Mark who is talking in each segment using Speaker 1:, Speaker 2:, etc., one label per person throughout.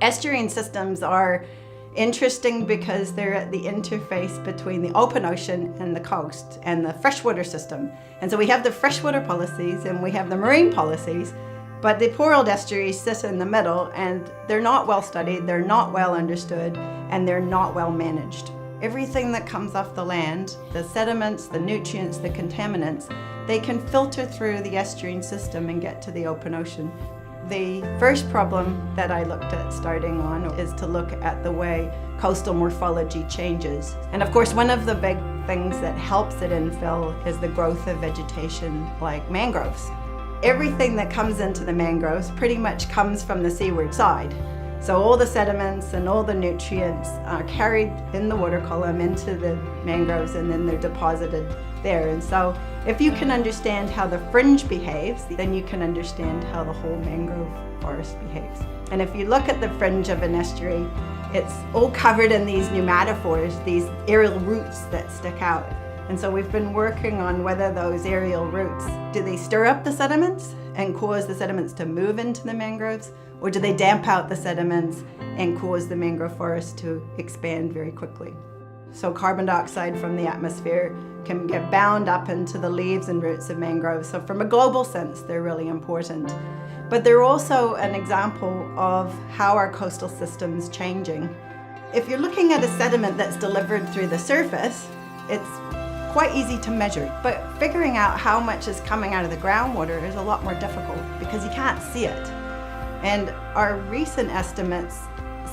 Speaker 1: Estuarine systems are interesting because they're at the interface between the open ocean and the coast and the freshwater system. And so we have the freshwater policies and we have the marine policies, but the poor old estuaries sit in the middle, and they're not well studied, they're not well understood, and they're not well managed. Everything that comes off the land, the sediments, the nutrients, the contaminants, they can filter through the estuarine system and get to the open ocean. The first problem that I looked at starting on is to look at the way coastal morphology changes. And of course, one of the big things that helps it infill is the growth of vegetation like mangroves. Everything that comes into the mangroves pretty much comes from the seaward side. So all the sediments and all the nutrients are carried in the water column into the mangroves, and then they're deposited there. And so if you can understand how the fringe behaves, then you can understand how the whole mangrove forest behaves. And if you look at the fringe of an estuary, it's all covered in these pneumatophores, these aerial roots that stick out. And so we've been working on whether those aerial roots, do they stir up the sediments and cause the sediments to move into the mangroves, or do they damp out the sediments and cause the mangrove forest to expand very quickly? So carbon dioxide from the atmosphere can get bound up into the leaves and roots of mangroves. So from a global sense, they're really important. But they're also an example of how our coastal system's changing. If you're looking at a sediment that's delivered through the surface, it's quite easy to measure. But figuring out how much is coming out of the groundwater is a lot more difficult because you can't see it. And our recent estimates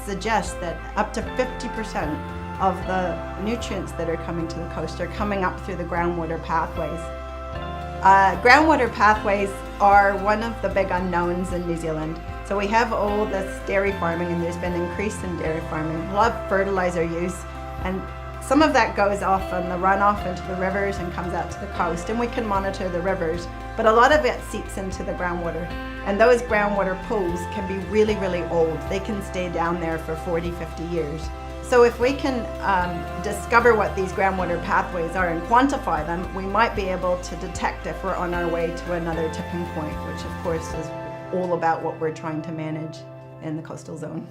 Speaker 1: suggest that up to 50% of the nutrients that are coming to the coast are coming up through the groundwater pathways. Groundwater pathways are one of the big unknowns in New Zealand. So we have all this dairy farming, and there's been an increase in dairy farming, a lot of fertilizer use, and some of that goes off on the runoff into the rivers and comes out to the coast, and we can monitor the rivers, but a lot of it seeps into the groundwater. And those groundwater pools can be really, really old. They can stay down there for 40, 50 years. So if we can discover what these groundwater pathways are and quantify them, we might be able to detect if we're on our way to another tipping point, which of course is all about what we're trying to manage in the coastal zone.